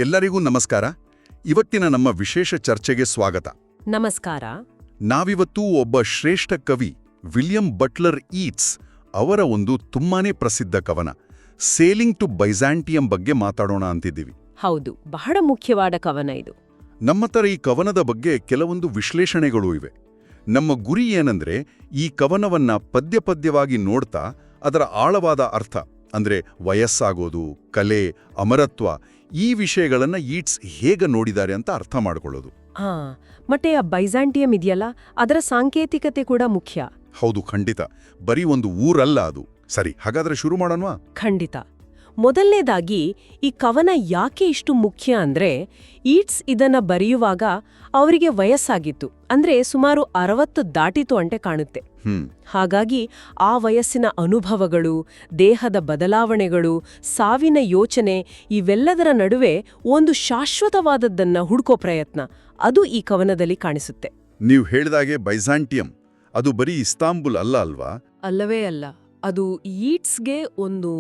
ಎಲ್ಲರಿಗೂ ನಮಸ್ಕಾರ. ಇವತ್ತಿನ ನಮ್ಮ ವಿಶೇಷ ಚರ್ಚೆಗೆ ಸ್ವಾಗತ. ನಮಸ್ಕಾರ. ನಾವಿವತ್ತು ಒಬ್ಬ ಶ್ರೇಷ್ಠ ಕವಿ ವಿಲಿಯಂ ಬಟ್ಲರ್ ಯೀಟ್ಸ್ ಅವರ ಒಂದು ತುಂಬಾನೇ ಪ್ರಸಿದ್ಧ ಕವನ ಸೇಲಿಂಗ್ ಟು ಬೈಜಾಂಟಿಯಂ ಬಗ್ಗೆ ಮಾತಾಡೋಣ ಅಂತಿದ್ದೀವಿ. ಹೌದು, ಬಹಳ ಮುಖ್ಯವಾದ ಕವನ ಇದು. ನಮ್ಮತರ ಈ ಕವನದ ಬಗ್ಗೆ ಕೆಲವೊಂದು ವಿಶ್ಲೇಷಣೆಗಳು ಇವೆ. ನಮ್ಮ ಗುರಿ ಏನಂದ್ರೆ ಈ ಕವನವನ್ನ ಪದ್ಯವಾಗಿ ನೋಡ್ತಾ ಅದರ ಆಳವಾದ ಅರ್ಥ ಅಂದ್ರೆ ವಯಸ್ಸಾಗೋದು, ಕಲೆ, ಅಮರತ್ವ ಈ ವಿಷಯಗಳನ್ನ ಯೀಟ್ಸ್ ಹೇಗೆ ನೋಡಿದ್ದಾರೆ ಅಂತ ಅರ್ಥ ಮಾಡ್ಕೊಳ್ಳೋದು. ಮತ್ತೆ ಆ ಬೈಜಾಂಟಿಯಂ ಇದೆಯಲ್ಲ, ಅದರ ಸಾಂಕೇತಿಕತೆ ಕೂಡ ಮುಖ್ಯ. ಹೌದು, ಖಂಡಿತ. ಬರೀ ಒಂದು ಊರಲ್ಲ ಅದು. ಸರಿ, ಹಾಗಾದ್ರೆ ಶುರು ಮಾಡೋಣವಾ? ಖಂಡಿತ. ಮೊದಲನೇದಾಗಿ ಈ ಕವನ ಯಾಕೆ ಇಷ್ಟು ಮುಖ್ಯ ಅಂದ್ರೆ, ಯೀಟ್ಸ್ ಇದನ್ನ ಬರೆಯುವಾಗ ಅವರಿಗೆ ವಯಸ್ಸಾಗಿತ್ತು. ಅಂದ್ರೆ ಸುಮಾರು 60 ದಾಟಿತು ಅಂಟೆ ಕಾಣುತ್ತೆ. ಹಾಗಾಗಿ ಆ ವಯಸ್ಸಿನ ಅನುಭವಗಳು, ದೇಹದ ಬದಲಾವಣೆಗಳು, ಸಾವಿನ ಯೋಚನೆ ಇವೆಲ್ಲದರ ನಡುವೆ ಒಂದು ಶಾಶ್ವತವಾದದ್ದನ್ನ ಹುಡುಕೋ ಪ್ರಯತ್ನ ಅದು ಈ ಕವನದಲ್ಲಿ ಕಾಣಿಸುತ್ತೆ. ನೀವು ಹೇಳಿದಾಗೆ ಬೈಜಾಂಟಿಯಂ ಅದು ಬರೀ ಇಸ್ತಾಂಬುಲ್ ಅಲ್ಲ ಅಲ್ವಾ? ಅಲ್ಲವೇ ಅಲ್ಲ. ಅದು ಯೀಟ್ಸ್ಗೆ ಒಂದು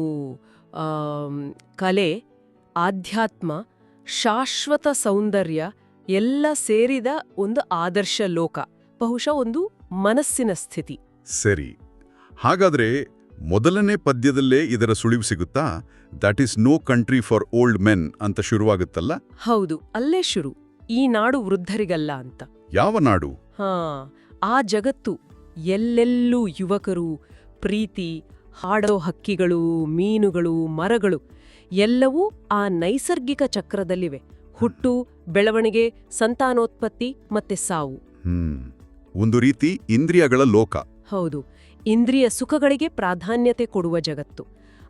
ಕಲೆ, ಆಧ್ಯಾತ್ಮ, ಶಾಶ್ವತ ಸೌಂದರ್ಯ ಎಲ್ಲ ಸೇರಿದ ಒಂದು ಆದರ್ಶ ಲೋಕ, ಬಹುಶಃ ಒಂದು ಮನಸ್ಸಿನ ಸ್ಥಿತಿ. ಸರಿ, ಹಾಗಾದ್ರೆ ಮೊದಲನೇ ಪದ್ಯದಲ್ಲೇ ಇದರ ಸುಳಿವು ಸಿಗುತ್ತಾ? That is no country for old men ಅಂತ ಶುರುವಾಗುತ್ತಲ್ಲ? ಹೌದು, ಅಲ್ಲೇ ಶುರು. ಈ ನಾಡು ವೃದ್ಧರಿಗಲ್ಲ ಅಂತ. ಯಾವ ನಾಡು? ಆ ಜಗತ್ತು ಎಲ್ಲೆಲ್ಲೂ ಯುವಕರು, ಪ್ರೀತಿ, ಹಾಡೋ ಹಕ್ಕಿಗಳು, ಮೀನುಗಳು, ಮರಗಳು ಎಲ್ಲವೂ ಆ ನೈಸರ್ಗಿಕ ಚಕ್ರದಲ್ಲಿವೆ. ಹುಟ್ಟು, ಬೆಳವಣಿಗೆ, ಸಂತಾನೋತ್ಪತ್ತಿ ಮತ್ತೆ ಸಾವು. ಒಂದು ರೀತಿ ಇಂದ್ರಿಯಗಳ ಲೋಕ. ಹೌದು, ಇಂದ್ರಿಯ ಸುಖಗಳಿಗೆ ಪ್ರಾಧಾನ್ಯತೆ ಕೊಡುವ ಜಗತ್ತು.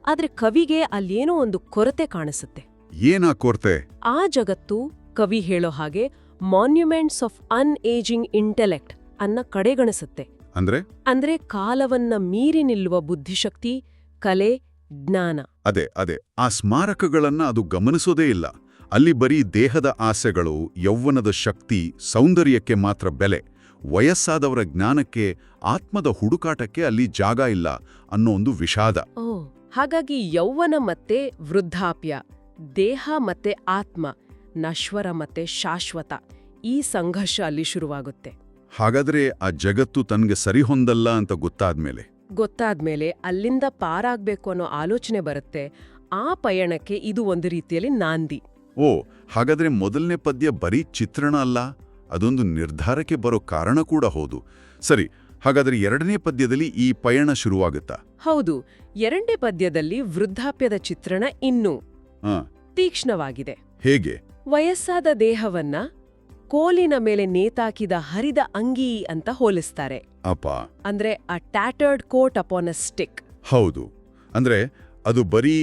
ಆದ್ರೆ ಕವಿಗೆ ಅಲ್ಲೇನೋ ಒಂದು ಕೊರತೆ ಕಾಣಿಸುತ್ತೆ. ಏನಾ ಕೊರತೆ? ಆ ಜಗತ್ತು, ಕವಿ ಹೇಳೋ ಹಾಗೆ, ಮಾನ್ಯುಮೆಂಟ್ಸ್ ಆಫ್ ಅನ್ಏಜಿಂಗ್ ಇಂಟೆಲೆಕ್ಟ್ ಅನ್ನ ಕಡೆಗಣಿಸುತ್ತೆ. ಅಂದ್ರೆ ಕಾಲವನ್ನ ಮೀರಿ ನಿಲ್ಲುವ ಬುದ್ಧಿಶಕ್ತಿ, ಕಲೆ, ಜ್ಞಾನ. ಅದೇ ಆ ಸ್ಮಾರಕಗಳನ್ನ ಅದು ಗಮನಿಸೋದೇ ಇಲ್ಲ. ಅಲ್ಲಿ ಬರೀ ದೇಹದ ಆಸೆಗಳು, ಯೌವನದ ಶಕ್ತಿ, ಸೌಂದರ್ಯಕ್ಕೆ ಮಾತ್ರ ಬೆಲೆ. ವಯಸ್ಸಾದವರ ಜ್ಞಾನಕ್ಕೆ, ಆತ್ಮದ ಹುಡುಕಾಟಕ್ಕೆ ಅಲ್ಲಿ ಜಾಗ ಇಲ್ಲ ಅನ್ನೋ ಒಂದು ವಿಷಾದ. ಹಾಗಾಗಿ ಯೌವನ ಮತ್ತೆ ವೃದ್ಧಾಪ್ಯ, ದೇಹ ಮತ್ತೆ ಆತ್ಮ, ನಶ್ವರ ಮತ್ತೆ ಶಾಶ್ವತ, ಈ ಸಂಘರ್ಷ ಅಲ್ಲಿ ಶುರುವಾಗುತ್ತೆ. ಹಾಗಾದ್ರೆ ಆ ಜಗತ್ತು ತನ್ಗೆ ಸರಿಹೊಂದಲ್ಲ ಅಂತ ಗೊತ್ತಾದ್ಮೇಲೆ ಅಲ್ಲಿಂದ ಪಾರಾಗ್ಬೇಕು ಅನ್ನೋ ಆಲೋಚನೆ ಬರುತ್ತೆ. ಆ ಪಯಣಕ್ಕೆ ಇದು ಒಂದು ರೀತಿಯಲ್ಲಿ ನಾಂದಿ. ಹಾಗಾದ್ರೆ ಮೊದಲನೇ ಪದ್ಯ ಬರೀ ಚಿತ್ರಣ ಅಲ್ಲ, ಅದೊಂದು ನಿರ್ಧಾರಕ್ಕೆ ಬರೋ ಕಾರಣ ಕೂಡ ಹೌದು. ಸರಿ, ಹಾಗಾದ್ರೆ ಎರಡನೇ ಪದ್ಯದಲ್ಲಿ ಈ ಪಯಣ ಶುರುವಾಗುತ್ತಾ? ಹೌದು, ಎರಡನೇ ಪದ್ಯದಲ್ಲಿ ವೃದ್ಧಾಪ್ಯದ ಚಿತ್ರಣ ಇನ್ನೂ ತೀಕ್ಷ್ಣವಾಗಿದೆ. ಹೇಗೆ? ವಯಸ್ಸಾದ ದೇಹವನ್ನ ಕೋಲಿನ ಮೇಲೆ ನೇತಾಕಿದ ಹರಿದ ಅಂಗಿ ಅಂತ ಹೋಲಿಸ್ತಾರೆ. ಅಂದ್ರೆ ಅ ಟ್ಯಾಟರ್ಡ್ ಕೋಟ್ ಅಪಾನ್ ಅ ಸ್ಟಿಕ್. ಹೌದು, ಅಂದ್ರೆ ಅದು ಬರೀ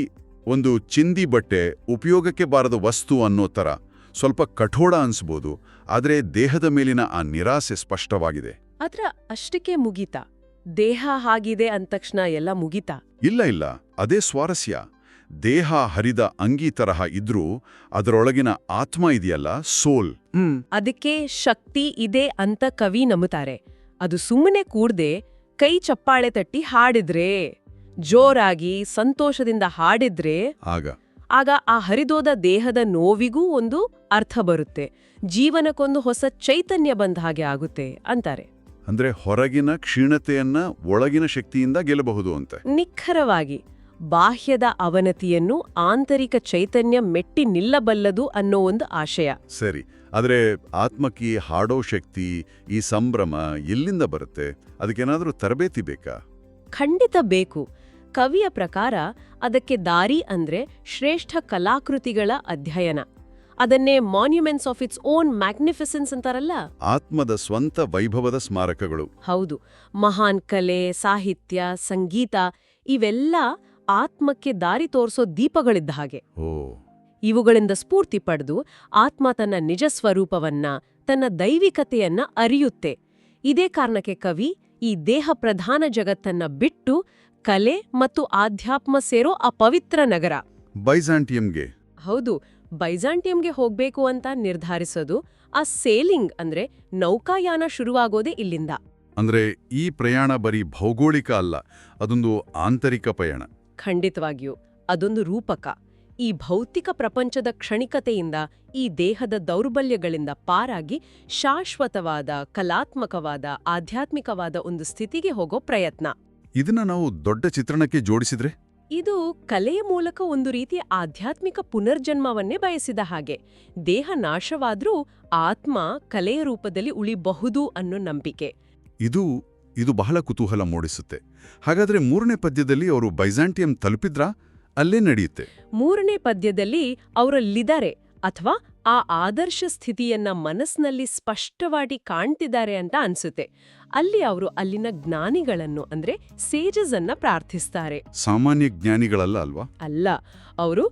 ಒಂದು ಚಿಂದಿ ಬಟ್ಟೆ, ಉಪಯೋಗಕ್ಕೆ ಬಾರದ ವಸ್ತು ಅನ್ನೋ ತರ ಸ್ವಲ್ಪ ಕಠೋರ ಅನ್ಸ್ಬೋದು. ಆದ್ರೆ ದೇಹದ ಮೇಲಿನ ಆ ನಿರಾಸೆ ಸ್ಪಷ್ಟವಾಗಿದೆ. ಆದ್ರ ಅಷ್ಟಕ್ಕೆ ಮುಗೀತಾ? ದೇಹ ಹಾಗಿದೆ ಅಂತಕ್ಷಣ ಎಲ್ಲ ಮುಗೀತಾ? ಇಲ್ಲ, ಅದೇ ಸ್ವಾರಸ್ಯ. ದೇಹ ಹರಿದ ಅಂಗಿ ತರಹ ಇದ್ರೂ ಅದರೊಳಗಿನ ಆತ್ಮ ಇದೆಯಲ್ಲ, ಸೋಲ್, ಅದಕ್ಕೆ ಶಕ್ತಿ ಇದೆ ಅಂತ ಕವಿ ನಂಬುತ್ತಾರೆ. ಅದು ಸುಮ್ಮನೆ ಕೂಡ್ದೆ ಕೈ ಚಪ್ಪಾಳೆ ತಟ್ಟಿ ಹಾಡಿದ್ರೆ, ಜೋರಾಗಿ ಸಂತೋಷದಿಂದ ಹಾಡಿದ್ರೆ ಆಗ ಆ ಹರಿದೋದ ದೇಹದ ನೋವಿಗೂ ಒಂದು ಅರ್ಥ ಬರುತ್ತೆ, ಜೀವನಕ್ಕೊಂದು ಹೊಸ ಚೈತನ್ಯ ಬಂದ ಹಾಗೆ ಆಗುತ್ತೆ ಅಂತಾರೆ. ಅಂದ್ರೆ ಹೊರಗಿನ ಕ್ಷೀಣತೆಯನ್ನ ಒಳಗಿನ ಶಕ್ತಿಯಿಂದ ಗೆಲ್ಲಬಹುದು ಅಂತ. ನಿಖರವಾಗಿ, ಬಾಹ್ಯದ ಅವನತಿಯನ್ನು ಆಂತರಿಕ ಚೈತನ್ಯ ಮೆಟ್ಟಿ ನಿಲ್ಲಬಲ್ಲದು ಅನ್ನೋ ಒಂದು ಆಶಯ. ಸರಿ, ಆದ್ರೆ ಆತ್ಮಕ್ಕೆ ಹಾಡೋ ಶಕ್ತಿ, ಈ ಸಂಭ್ರಮ ಎಲ್ಲಿಂದ ಬರುತ್ತೆ? ಅದಕ್ಕೇನಾದ್ರೂ ತರಬೇತಿ ಬೇಕಾ? ಖಂಡಿತ ಬೇಕು. ಕವಿಯ ಪ್ರಕಾರ ಅದಕ್ಕೆ ದಾರಿ ಅಂದ್ರೆ ಶ್ರೇಷ್ಠ ಕಲಾಕೃತಿಗಳ ಅಧ್ಯಯನ. ಅದನ್ನೇ monuments of its own magnificence ಅಂತಾರಲ್ಲ, ಆತ್ಮದ ಸ್ವಂತ ವೈಭವದ ಸ್ಮಾರಕಗಳು. ಹೌದು, ಮಹಾನ್ ಕಲೆ, ಸಾಹಿತ್ಯ, ಸಂಗೀತ ಇವೆಲ್ಲ ಆತ್ಮಕ್ಕೆ ದಾರಿ ತೋರಿಸೋ ದೀಪಗಳಿದ್ದ ಹಾಗೆ. ಇವುಗಳಿಂದ ಸ್ಫೂರ್ತಿ ಪಡೆದು ಆತ್ಮ ತನ್ನ ನಿಜ ಸ್ವರೂಪವನ್ನ, ತನ್ನ ದೈವಿಕತೆಯನ್ನ ಅರಿಯುತ್ತೆ. ಇದೇ ಕಾರಣಕ್ಕೆ ಕವಿ ಈ ದೇಹ ಪ್ರಧಾನ ಜಗತ್ತನ್ನ ಬಿಟ್ಟು ಕಲೆ ಮತ್ತು ಆಧ್ಯಾತ್ಮ ಸೇರೋ ಆ ಪವಿತ್ರ ನಗರ ಬೈಜಾಂಟಿಯಂಗೆ ಬೈಜಾಂಟಿಯಂಗೆ ಹೋಗ್ಬೇಕು ಅಂತ ನಿರ್ಧರಿಸೋದು. ಆ ಸೇಲಿಂಗ್ ಅಂದ್ರೆ ನೌಕಾಯಾನ ಶುರುವಾಗೋದೇ ಇಲ್ಲಿಂದ. ಅಂದ್ರೆ ಈ ಪ್ರಯಾಣ ಬರೀ ಭೌಗೋಳಿಕ ಅಲ್ಲ, ಅದೊಂದು ಆಂತರಿಕ ಪಯಣ. ಖಂಡಿತವಾಗಿಯೂ ಅದೊಂದು ರೂಪಕ. ಈ ಭೌತಿಕ ಪ್ರಪಂಚದ ಕ್ಷಣಿಕತೆಯಿಂದ ಈ ದೇಹದ ದೌರ್ಬಲ್ಯಗಳಿಂದ ಪಾರಾಗಿ ಶಾಶ್ವತವಾದ ಕಲಾತ್ಮಕವಾದ ಆಧ್ಯಾತ್ಮಿಕವಾದ ಒಂದು ಸ್ಥಿತಿಗೆ ಹೋಗೋ ಪ್ರಯತ್ನ. ಇದನ್ನ ನಾವು ದೊಡ್ಡ ಚಿತ್ರಣಕ್ಕೆ ಜೋಡಿಸಿದ್ರೆ ಇದು ಕಲೆಯ ಮೂಲಕ ಒಂದು ರೀತಿಯ ಆಧ್ಯಾತ್ಮಿಕ ಪುನರ್ಜನ್ಮವನ್ನೇ ಬಯಸಿದ ಹಾಗೆ. ದೇಹ ನಾಶವಾದ್ರೂ ಆತ್ಮ ಕಲೆಯ ರೂಪದಲ್ಲಿ ಉಳಿಬಹುದು ಅನ್ನೋ ನಂಬಿಕೆ. ಇದು ಬಹಳ ಕುತೂಹಲ ಮೂಡಿಸುತ್ತೆ. ಹಾಗಾದ್ರೆ 3ನೇ ಪದ್ಯದಲ್ಲಿ ಅವರು ಬೈಜಾಂಟಿಯಂ ತಲುಪಿದ್ರಾ? ಅಲ್ಲೇ ನಡೆಯುತ್ತೆ. 3ನೇ ಪದ್ಯದಲ್ಲಿ ಅವರಲ್ಲಿದ್ದಾರೆ ಅಥವಾ ಆ ಆದರ್ಶ ಸ್ಥಿತಿಯನ್ನ ಮನಸ್ಸಿನಲ್ಲಿ ಸ್ಪಷ್ಟವಾಗಿ ಕಾಣ್ತಿದ್ದಾರೆ ಅಂತ ಅನ್ಸುತ್ತೆ. ಅಲ್ಲಿ ಅವರು ಅಲ್ಲಿನ ಜ್ಞಾನಿಗಳನ್ನು ಅಂದ್ರೆ ಸೇಜಸ್ ಅನ್ನ ಪ್ರಾರ್ಥಿಸ್ತಾರೆ. ಸಾಮಾನ್ಯ ಜ್ಞಾನಿಗಳಲ್ಲ ಅಲ್ವಾ? ಅಲ್ಲ, ಅವರು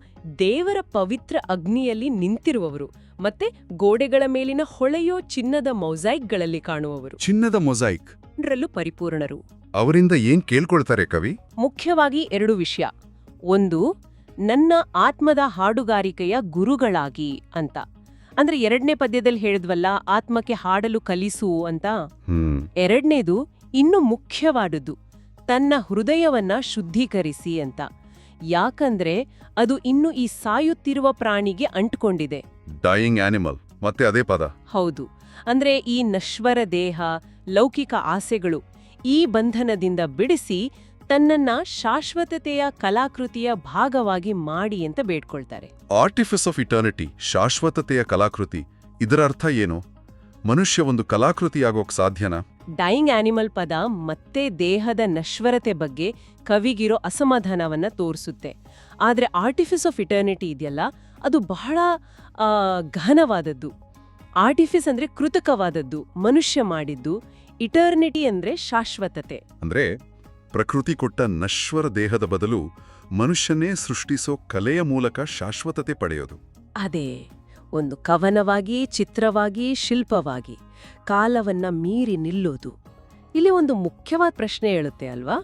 ದೇವರ ಪವಿತ್ರ ಅಗ್ನಿಯಲ್ಲಿ ನಿಂತಿರುವವರು ಮತ್ತೆ ಗೋಡೆಗಳ ಮೇಲಿನ ಹೊಳೆಯೋ ಚಿನ್ನದ ಮೊಸೈಕ್ಗಳಲ್ಲಿ ಕಾಣುವವರು. ಚಿನ್ನದ ಮೊಸೈಕ್ ರಲ್ಲೂ ಪರಿಪೂರ್ಣರು. ಅವರಿಂದ ಏನ್ ಕೇಳ್ಕೊಳ್ತಾರೆ ಕವಿ? ಮುಖ್ಯವಾಗಿ 2 ವಿಷಯ. ಒಂದು, ನನ್ನ ಆತ್ಮದ ಹಾಡುಗಾರಿಕೆಯ ಗುರುಗಳಾಗಿ ಅಂತ. ಅಂದ್ರೆ 2ನೇ ಪದ್ಯದಲ್ಲಿ ಹೇಳಿದ್ವಲ್ಲ, ಆತ್ಮಕ್ಕೆ ಹಾಡಲು ಕಲಿಸು ಅಂತ. 2ನೇದು ಇನ್ನು ಮುಖ್ಯವಾದುದು, ತನ್ನ ಹೃದಯವನ್ನ ಶುದ್ಧೀಕರಿಸಿ ಅಂತ. ಯಾಕಂದ್ರೆ ಅದು ಇನ್ನು ಈ ಸಾಯುತ್ತಿರುವ ಪ್ರಾಣಿಗೆ ಅಂಟ್ಕೊಂಡಿದೆ. ಡೈಯಿಂಗ್ ಆನಿಮಲ್, ಮತ್ತೆ ಅದೇ ಪದ. ಹೌದು. ಅಂದ್ರೆ ಈ ನಶ್ವರ ದೇಹ, ಲೌಕಿಕ ಆಸೆಗಳು, ಈ ಬಂಧನದಿಂದ ಬಿಡಿಸಿ ತನ್ನನ್ನ ಶಾಶ್ವತತೆಯ ಕಲಾಕೃತಿಯ ಭಾಗವಾಗಿ ಮಾಡಿ ಅಂತ ಬೇಡ್ಕೊಳ್ತಾರೆ. ಆರ್ಟಿಫಿಸ್ ಆಫ್ ಇಟರ್ನಿಟಿ, ಶಾಶ್ವತತೆಯ ಕಲಾಕೃತಿ. ಇದರ ಅರ್ಥ ಏನು? ಮನುಷ್ಯ ಒಂದು ಕಲಾಕೃತಿಯಾಗೋಕ್ ಸಾಧ್ಯನಾ? ಡೈಯಿಂಗ್ ಆನಿಮಲ್ ಪದ ಮತ್ತೆ ದೇಹದ ನಶ್ವರತೆ ಬಗ್ಗೆ ಕವಿಗಿರೋ ಅಸಮಾಧಾನವನ್ನ ತೋರಿಸುತ್ತೆ. ಆದ್ರೆ ಆರ್ಟಿಫಿಸ್ ಆಫ್ ಇಟರ್ನಿಟಿ ಇದೆಯಲ್ಲ, ಅದು ಬಹಳ ಗಹನವಾದದ್ದು. ಆರ್ಟಿಫಿಸ್ ಅಂದ್ರೆ ಕೃತಕವಾದದ್ದು, ಮನುಷ್ಯ ಮಾಡಿದ್ದು. ಇಟರ್ನಿಟಿ ಅಂದ್ರೆ ಶಾಶ್ವತತೆ. ಅಂದ್ರೆ ಪ್ರಕೃತಿ ಕೊಟ್ಟ ನಶ್ವರ ದೇಹದ ಬದಲು ಮನುಷ್ಯನೇ ಸೃಷ್ಟಿಸೋ ಕಲೆಯ ಮೂಲಕ ಶಾಶ್ವತತೆ ಪಡೆಯೋದು. ಅದೇ, ಒಂದು ಕವನವಾಗಿ, ಚಿತ್ರವಾಗಿ, ಶಿಲ್ಪವಾಗಿ ಕಾಲವನ್ನ ಮೀರಿ ನಿಲ್ಲೋದು. ಇಲ್ಲಿ ಒಂದು ಮುಖ್ಯವಾದ ಪ್ರಶ್ನೆ ಹೇಳುತ್ತೆ ಅಲ್ವಾ?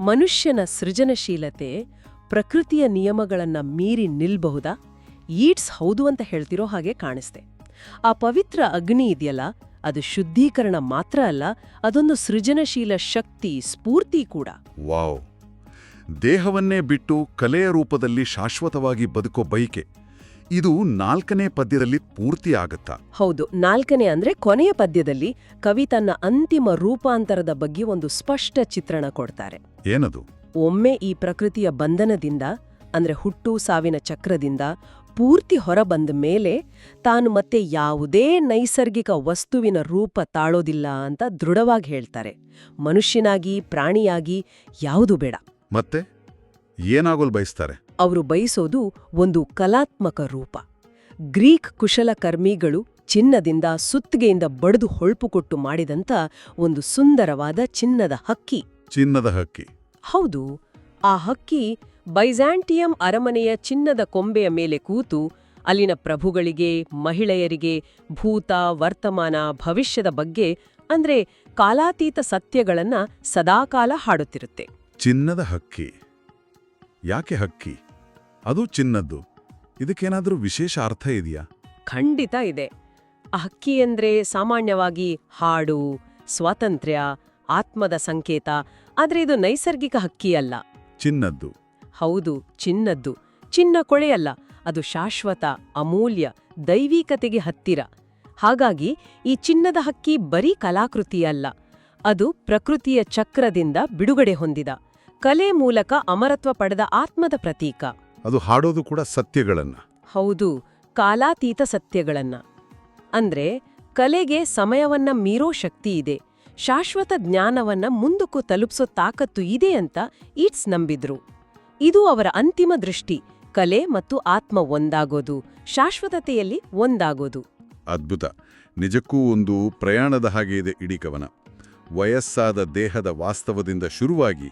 ಮನುಷ್ಯನ ಸೃಜನಶೀಲತೆ ಪ್ರಕೃತಿಯ ನಿಯಮಗಳನ್ನ ಮೀರಿ ನಿಲ್ಬಹುದಾ? ಈಟ್ಸ್ ಹೌದು ಅಂತ ಹೇಳ್ತಿರೋ ಹಾಗೆ ಕಾಣಿಸ್ತೆ. ಆ ಪವಿತ್ರ ಅಗ್ನಿ ಇದೆಯಲ್ಲ, ಅದು ಶುದ್ಧೀಕರಣ ಮಾತ್ರ ಅಲ್ಲ, ಅದೊಂದು ಸೃಜನಶೀಲ ಶಕ್ತಿ, ಸ್ಫೂರ್ತಿ ಕೂಡ. ವಾವ್! ದೇಹವನ್ನೇ ಬಿಟ್ಟು ಕಲೆಯ ರೂಪದಲ್ಲಿ ಶಾಶ್ವತವಾಗಿ ಬದುಕೋ ಬಯಕೆ, ಇದು 4ನೇ ಪದ್ಯದಲ್ಲಿ ಪೂರ್ತಿ ಆಗತ್ತಾ? ಹೌದು. 4ನೇ ಅಂದ್ರೆ ಕೊನೆಯ ಪದ್ಯದಲ್ಲಿ ಕವಿ ತನ್ನ ಅಂತಿಮ ರೂಪಾಂತರದ ಬಗ್ಗೆ ಒಂದು ಸ್ಪಷ್ಟ ಚಿತ್ರಣ ಕೊಡ್ತಾರೆ. ಏನದು? ಒಮ್ಮೆ ಈ ಪ್ರಕೃತಿಯ ಬಂಧನದಿಂದ, ಅಂದ್ರೆ ಹುಟ್ಟು ಸಾವಿನ ಚಕ್ರದಿಂದ ಪೂರ್ತಿ ಹೊರಬಂದ ಮೇಲೆ ತಾನು ಮತ್ತೆ ಯಾವುದೇ ನೈಸರ್ಗಿಕ ವಸ್ತುವಿನ ರೂಪ ತಾಳೋದಿಲ್ಲ ಅಂತ ದೃಢವಾಗಿ ಹೇಳ್ತಾರೆ. ಮನುಷ್ಯನಾಗಿ, ಪ್ರಾಣಿಯಾಗಿ ಯಾವುದು ಬೇಡ. ಮತ್ತೆ ಏನಾಗೋಲ್ ಬಯಸ್ತಾರೆ? ಅವರು ಬಯಸೋದು ಒಂದು ಕಲಾತ್ಮಕ ರೂಪ. ಗ್ರೀಕ್ ಕುಶಲಕರ್ಮಿಗಳು ಚಿನ್ನದಿಂದ, ಸುತ್ತಿಗೆಯಿಂದ ಬಡಿದು ಹೊಳ್ಪು ಕೊಟ್ಟು ಮಾಡಿದಂಥ ಒಂದು ಸುಂದರವಾದ ಚಿನ್ನದ ಹಕ್ಕಿ. ಚಿನ್ನದ ಹಕ್ಕಿ? ಹೌದು. ಆ ಹಕ್ಕಿ ಬೈಜಾಂಟಿಯಂ ಅರಮನೆಯ ಚಿನ್ನದ ಕೊಂಬೆಯ ಮೇಲೆ ಕೂತು ಅಲ್ಲಿನ ಪ್ರಭುಗಳಿಗೆ, ಮಹಿಳೆಯರಿಗೆ ಭೂತ, ವರ್ತಮಾನ, ಭವಿಷ್ಯದ ಬಗ್ಗೆ ಅಂದ್ರೆ ಕಾಲಾತೀತ ಸತ್ಯಗಳನ್ನ ಸದಾಕಾಲ ಹಾಡುತ್ತಿರುತ್ತೆ. ಚಿನ್ನದ ಹಕ್ಕಿ. ಯಾಕೆ ಹಕ್ಕಿ? ಅದು ಚಿನ್ನದ್ದು. ಇದಕ್ಕೇನಾದ್ರೂ ವಿಶೇಷ ಅರ್ಥ ಇದೆಯಾ? ಖಂಡಿತ ಇದೆ. ಆ ಹಕ್ಕಿ ಅಂದ್ರೆ ಸಾಮಾನ್ಯವಾಗಿ ಹಾಡು, ಸ್ವಾತಂತ್ರ್ಯ, ಆತ್ಮದ ಸಂಕೇತ. ಆದ್ರೆ ಇದು ನೈಸರ್ಗಿಕ ಹಕ್ಕಿ ಅಲ್ಲ. ಚಿನ್ನದ್ದು? ಹೌದು, ಚಿನ್ನದ್ದು. ಚಿನ್ನ ಕೊಳೆಯಲ್ಲ, ಅದು ಶಾಶ್ವತ, ಅಮೂಲ್ಯ, ದೈವಿಕತೆಗೆ ಹತ್ತಿರ. ಹಾಗಾಗಿ ಈ ಚಿನ್ನದ ಹಕ್ಕಿ ಬರೀ ಕಲಾಕೃತಿಯಲ್ಲ, ಅದು ಪ್ರಕೃತಿಯ ಚಕ್ರದಿಂದ ಬಿಡುಗಡೆ ಹೊಂದಿದ, ಕಲೆ ಮೂಲಕ ಅಮರತ್ವ ಪಡೆದ ಆತ್ಮದ ಪ್ರತೀಕ. ಅದು ಹಾಡೋದು ಕೂಡ ಸತ್ಯಗಳನ್ನ? ಹೌದು, ಕಾಲಾತೀತ ಸತ್ಯಗಳನ್ನ. ಅಂದ್ರೆ ಕಲೆಗೆ ಸಮಯವನ್ನ ಮೀರೋ ಶಕ್ತಿ ಇದೆ, ಶಾಶ್ವತ ಜ್ಞಾನವನ್ನ ಮುಂದಕ್ಕೂ ತಲುಪಿಸೋ ತಾಕತ್ತು ಇದೆ ಅಂತ ಈಟ್ಸ್ ನಂಬಿದ್ರು. ಇದು ಅವರ ಅಂತಿಮ ದೃಷ್ಟಿ, ಕಲೆ ಮತ್ತು ಆತ್ಮ ಒಂದಾಗೋದು, ಶಾಶ್ವತತೆಯಲ್ಲಿ ಒಂದಾಗೋದು. ಅದ್ಭುತ. ನಿಜಕ್ಕೂ ಒಂದು ಪ್ರಯಾಣದ ಹಾಗೆ ಇದೆ ಇಡೀ ಕವನ. ವಯಸ್ಸಾದ ದೇಹದ ವಾಸ್ತವದಿಂದ ಶುರುವಾಗಿ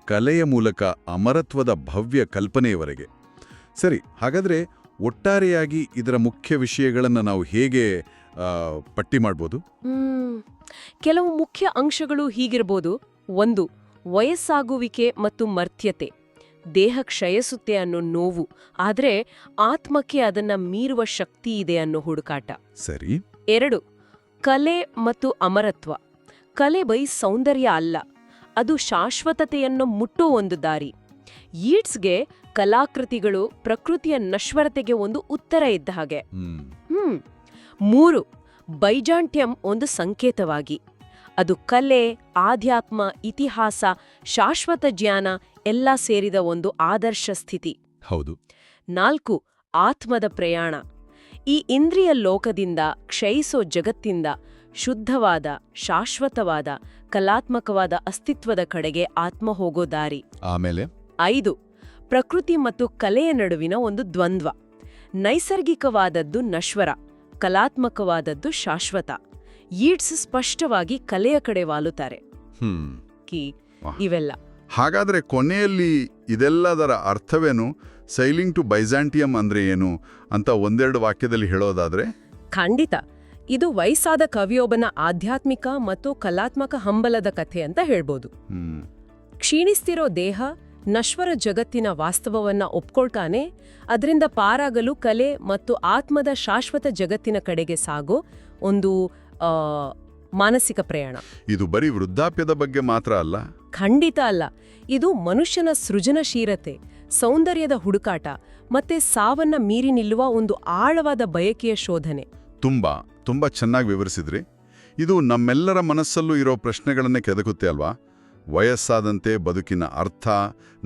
ಕಲೆಯ ಮೂಲಕ ಅಮರತ್ವದ ಭವ್ಯ ಕಲ್ಪನೆಯವರೆಗೆ. ಸರಿ, ಹಾಗಾದ್ರೆ ಒಟ್ಟಾರೆಯಾಗಿ ಇದರ ಮುಖ್ಯ ವಿಷಯಗಳನ್ನು ನಾವು ಹೇಗೆ ಪಟ್ಟಿ ಮಾಡ್ಬೋದು? ಕೆಲವು ಮುಖ್ಯ ಅಂಶಗಳು ಹೀಗಿರ್ಬೋದು. 1, ವಯಸ್ಸಾಗುವಿಕೆ ಮತ್ತು ಮರ್ತ್ಯತೆ. ದೇಹ ಕ್ಷಯಿಸುತ್ತೆ ಅನ್ನೋ ನೋವು, ಆದ್ರೆ ಆತ್ಮಕ್ಕೆ ಅದನ್ನ ಮೀರುವ ಶಕ್ತಿ ಇದೆ ಅನ್ನೋ ಹುಡುಕಾಟ. ಸರಿ. 2, ಕಲೆ ಮತ್ತು ಅಮರತ್ವ. ಕಲೆ ಬೈ ಸೌಂದರ್ಯ ಅಲ್ಲ, ಅದು ಶಾಶ್ವತತೆಯನ್ನು ಮುಟ್ಟೋ ಒಂದು ದಾರಿ. ಈಟ್ಸ್ಗೆ ಕಲಾಕೃತಿಗಳು ಪ್ರಕೃತಿಯ ನಶ್ವರತೆಗೆ ಒಂದು ಉತ್ತರ ಇದ್ದ ಹಾಗೆ. ಹ್ಮ್ 3. ಬೈಜಾಂಟ್ಯಂ ಒಂದು ಸಂಕೇತವಾಗಿ. ಅದು ಕಲೆ, ಆಧ್ಯಾತ್ಮ, ಇತಿಹಾಸ, ಶಾಶ್ವತ ಜ್ಞಾನ ಎಲ್ಲ ಸೇರಿದ ಒಂದು ಆದರ್ಶ ಸ್ಥಿತಿ. ಹೌದು. 4. ಆತ್ಮದ ಪ್ರಯಾಣ. ಈ ಇಂದ್ರಿಯ ಲೋಕದಿಂದ ಕ್ಷಯಿಸೋ ಜಗತ್ತಿಂದ ಶುದ್ಧವಾದ, ಶಾಶ್ವತವಾದ, ಕಲಾತ್ಮಕವಾದ ಅಸ್ತಿತ್ವದ ಕಡೆಗೆ ಆತ್ಮ ಹೋಗೋ ದಾರಿ. ಆಮೇಲೆ 5. ಪ್ರಕೃತಿ ಮತ್ತು ಕಲೆಯ ನಡುವಿನ ಒಂದು ದ್ವಂದ್ವ. ನೈಸರ್ಗಿಕವಾದದ್ದು ನಶ್ವರ, ಕಲಾತ್ಮಕವಾದದ್ದು ಶಾಶ್ವತ. ಯೀಟ್ಸ್ ಸ್ಪಷ್ಟವಾಗಿ ಕಲೆಯ ಕಡೆ ವಾಲುತ್ತಾರೆ. ಇವೆಲ್ಲ ಹಾಗಾದ್ರೆ ಕೊನೆಯಲ್ಲಿ ಇದೆಲ್ಲದರ ಅರ್ಥವೇನು? ಸೈಲಿಂಗ್ ಟು ಬೈಜಾಂಟಿಯಂ ಅಂದ್ರೆ ಏನು ಅಂತ ಒಂದೆರಡು ವಾಕ್ಯದಲ್ಲಿ ಹೇಳೋದಾದ್ರೆ? ಖಂಡಿತ. ಇದು ವಯಸ್ಸಾದ ಕವಿಯೊಬ್ಬನ ಆಧ್ಯಾತ್ಮಿಕ ಮತ್ತು ಕಲಾತ್ಮಕ ಹಂಬಲದ ಕಥೆ ಅಂತ ಹೇಳ್ಬೋದು. ಕ್ಷೀಣಿಸ್ತಿರೋ ದೇಹ ನಶ್ವರ ಜಗತ್ತಿನ ವಾಸ್ತವವನ್ನ ಒಪ್ಕೊಳ್ತಾನೆ, ಅದರಿಂದ ಪಾರಾಗಲು ಕಲೆ ಮತ್ತು ಆತ್ಮದ ಶಾಶ್ವತ ಜಗತ್ತಿನ ಕಡೆಗೆ ಸಾಗೋ ಒಂದು ಮಾನಸಿಕ ಪ್ರಯಾಣ. ಇದು ಬರೀ ವೃದ್ಧಾಪ್ಯದ ಬಗ್ಗೆ ಮಾತ್ರ ಅಲ್ಲ. ಖಂಡಿತ ಅಲ್ಲ. ಇದು ಮನುಷ್ಯನ ಸೃಜನಶೀಲತೆ, ಸೌಂದರ್ಯದ ಹುಡುಕಾಟ ಮತ್ತೆ ಸಾವನ್ನ ಮೀರಿ ನಿಲ್ಲುವ ಒಂದು ಆಳವಾದ ಬಯಕೆಯ ಶೋಧನೆ. ತುಂಬಾ ಚೆನ್ನಾಗಿ ವಿವರಿಸಿದ್ರಿ. ಇದು ನಮ್ಮೆಲ್ಲರ ಮನಸ್ಸಲ್ಲೂ ಇರೋ ಪ್ರಶ್ನೆಗಳನ್ನೇ ಕೆದಕುತ್ತೆ ಅಲ್ವಾ? ವಯಸ್ಸಾದಂತೆ ಬದುಕಿನ ಅರ್ಥ,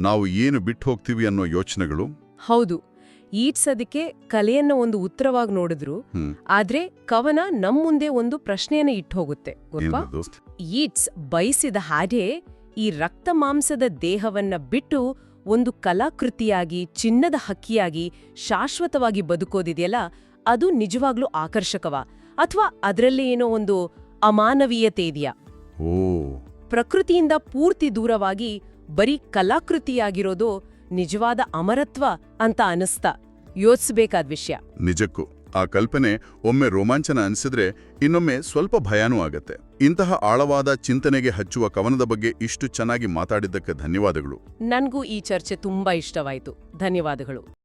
ನಾವು ಏನು ಬಿಟ್ಟು ಹೋಗ್ತೀವಿ ಅನ್ನೋ ಯೋಚನೆಗಳು. ಹೌದು. ಯೀಟ್ಸ್ ಅದಕ್ಕೆ ಕಲೆಯನ್ನ ಒಂದು ಉತ್ತರವಾಗಿ ನೋಡಿದ್ರು, ಆದ್ರೆ ಕವನ ನಮ್ ಮುಂದೆ ಒಂದು ಪ್ರಶ್ನೆಯನ್ನ ಇಟ್ಟೋಗುತ್ತೆ. ಯೀಟ್ಸ್ ಬಯಸಿದ ಹಾಗೆ ಈ ರಕ್ತ ಮಾಂಸದ ದೇಹವನ್ನ ಬಿಟ್ಟು ಒಂದು ಕಲಾಕೃತಿಯಾಗಿ, ಚಿನ್ನದ ಹಕ್ಕಿಯಾಗಿ ಶಾಶ್ವತವಾಗಿ ಬದುಕೋದಿದೆಯಲ್ಲ, ಅದು ನಿಜವಾಗ್ಲೂ ಆಕರ್ಷಕವ ಅಥವಾ ಅದರಲ್ಲಿ ಏನೋ ಒಂದು ಅಮಾನವೀಯತೆ ಇದೆಯಾ? ಪ್ರಕೃತಿಯಿಂದ ಪೂರ್ತಿ ದೂರವಾಗಿ ಬರೀ ಕಲಾಕೃತಿಯಾಗಿರೋದು ನಿಜವಾದ ಅಮರತ್ವ ಅಂತ ಅನಿಸ್ತಾ ಯೋಚಿಸಬೇಕಾದ ವಿಷಯ. ನಿಜಕ್ಕೂ ಆ ಕಲ್ಪನೆ ಒಮ್ಮೆ ರೋಮಾಂಚನ ಅನಿಸಿದ್ರೆ ಇನ್ನೊಮ್ಮೆ ಸ್ವಲ್ಪ ಭಯಾನೂ ಆಗತ್ತೆ. ಇಂತಹ ಆಳವಾದ ಚಿಂತನೆಗೆ ಹಚ್ಚುವ ಕವನದ ಬಗ್ಗೆ ಇಷ್ಟು ಚೆನ್ನಾಗಿ ಮಾತಾಡಿದ್ದಕ್ಕೆ ಧನ್ಯವಾದಗಳು. ನನ್ಗೂ ಈ ಚರ್ಚೆ ತುಂಬಾ ಇಷ್ಟವಾಯಿತು. ಧನ್ಯವಾದಗಳು.